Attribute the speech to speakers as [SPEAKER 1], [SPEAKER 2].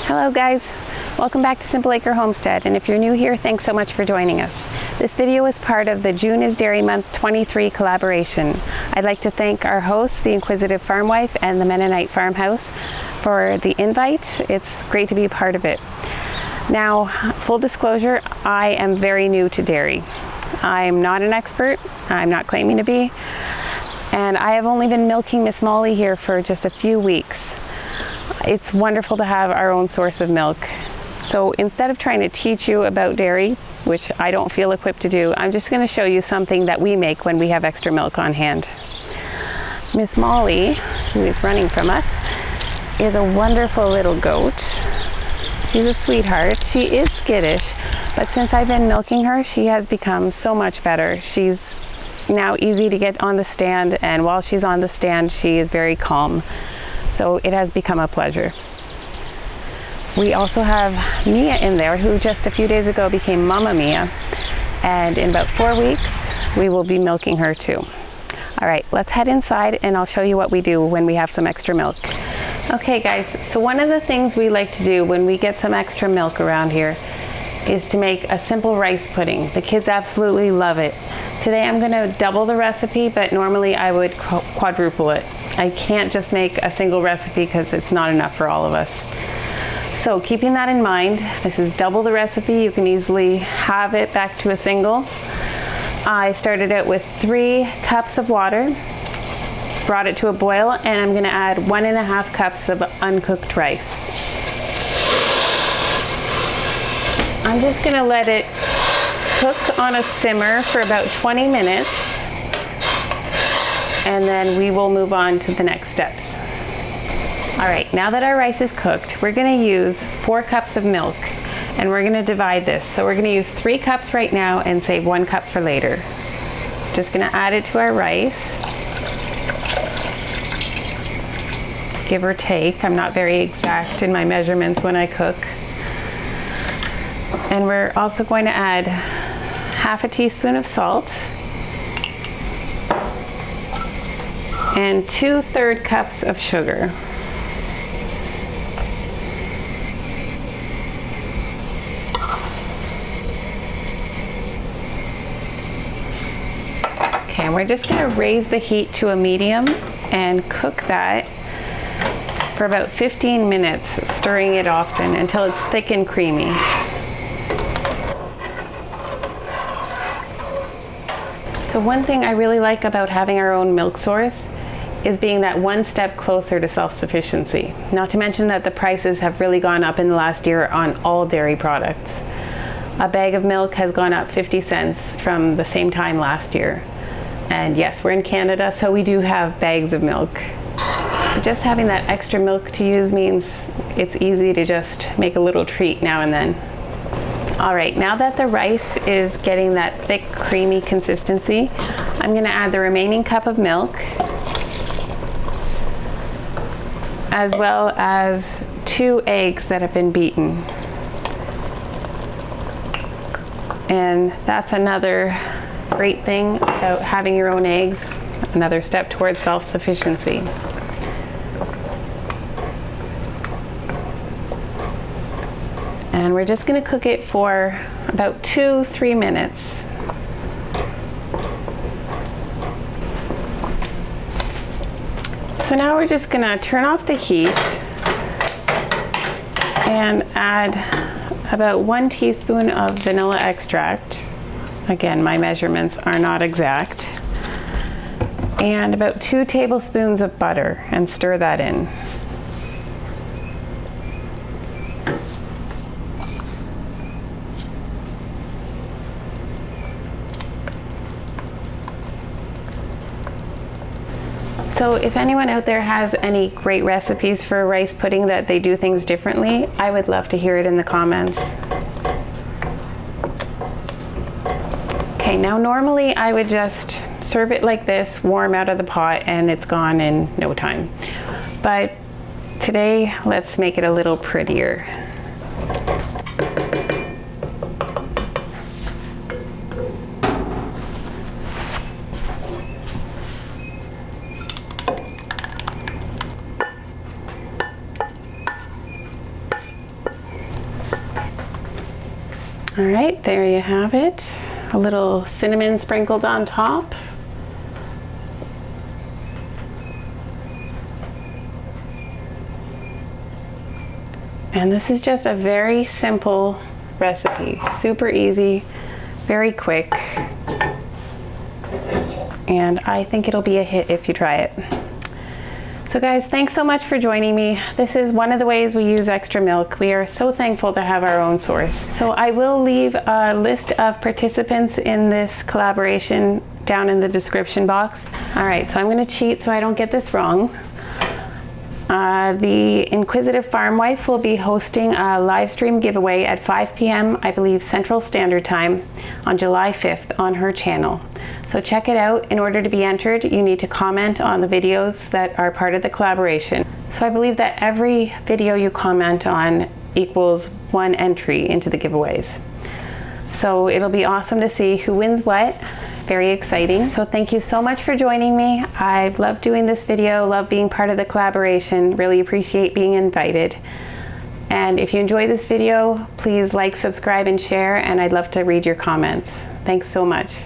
[SPEAKER 1] Hello guys, welcome back to Simple Acre Homestead, and if you're new here, thanks so much for joining us. This video is part of the June is Dairy Month 23 collaboration. I'd like to thank our hosts, the Inquisitive Farm Wife and the Mennonite Farmhouse, for the invite. It's great to be a part of it. Now, full disclosure, I am very new to dairy. I'm not an expert, I'm not claiming to be, and I have only been milking Miss Molly here for just a few weeks. It's wonderful to have our own source of milk. So instead of trying to teach you about dairy, which I don't feel equipped to do, I'm just going to show you something that we make when we have extra milk on hand. Miss Molly, who is running from us, is a wonderful little goat. She's a sweetheart. She is skittish, but since I've been milking her, she has become so much better. She's now easy to get on the stand, and while she's on the stand, she is very calm. So it has become a pleasure. We also have Mia in there, who just a few days ago became Mama Mia, and in about 4 weeks we will be milking her too. All right, let's head inside and I'll show you what we do when we have some extra milk. Okay guys, so one of the things we like to do when we get some extra milk around here is to make a simple rice pudding. The kids absolutely love it. Today I'm going to double the recipe, but normally I would quadruple it. I can't just make a single recipe because it's not enough for all of us. So keeping that in mind, this is double the recipe. You can easily have it back to a single. I started out with 3 cups of water, brought it to a boil, and I'm going to add 1.5 cups of uncooked rice. I'm just going to let it cook on a simmer for about 20 minutes. And then we will move on to the next steps. All right, now that our rice is cooked, we're gonna use 4 cups of milk, and we're gonna divide this. So we're gonna use 3 cups right now and save 1 cup for later. Just gonna add it to our rice. Give or take, I'm not very exact in my measurements when I cook. And we're also going to add 1/2 teaspoon of salt, and 2/3 cups of sugar. Okay, and we're just going to raise the heat to a medium and cook that for about 15 minutes, stirring it often until it's thick and creamy. So one thing I really like about having our own milk source is being that one step closer to self-sufficiency. Not to mention that the prices have really gone up in the last year on all dairy products. A bag of milk has gone up 50 cents from the same time last year. And yes, we're in Canada, so we do have bags of milk. But just having that extra milk to use means it's easy to just make a little treat now and then. All right, now that the rice is getting that thick, creamy consistency, I'm gonna add the remaining cup of milk, as well as 2 eggs that have been beaten. And that's another great thing about having your own eggs, another step towards self-sufficiency. And we're just going to cook it for about 2-3 minutes. So now we're just going to turn off the heat and add about 1 teaspoon of vanilla extract. Again, my measurements are not exact. And about 2 tablespoons of butter, and stir that in. So if anyone out there has any great recipes for rice pudding that they do things differently, I would love to hear it in the comments. Okay, now normally I would just serve it like this, warm out of the pot, and it's gone in no time. But today, let's make it a little prettier. All right, there you have it. A little cinnamon sprinkled on top. And this is just a very simple recipe, super easy, very quick. And I think it'll be a hit if you try it. So guys, thanks so much for joining me. This is one of the ways we use extra milk. We are so thankful to have our own source. So I will leave a list of participants in this collaboration down in the description box. All right, so I'm gonna cheat so I don't get this wrong. The Inquisitive Farm Wife will be hosting a live stream giveaway at 5 p.m. I believe Central Standard Time on July 5th on her channel. So check it out. In order to be entered, you need to comment on the videos that are part of the collaboration. So I believe that every video you comment on equals one entry into the giveaways. So it'll be awesome to see who wins what. Very exciting. So thank you so much for joining me. I've loved doing this video, love being part of the collaboration, really appreciate being invited. And if you enjoyed this video, please like, subscribe, and share, and I'd love to read your comments. Thanks so much.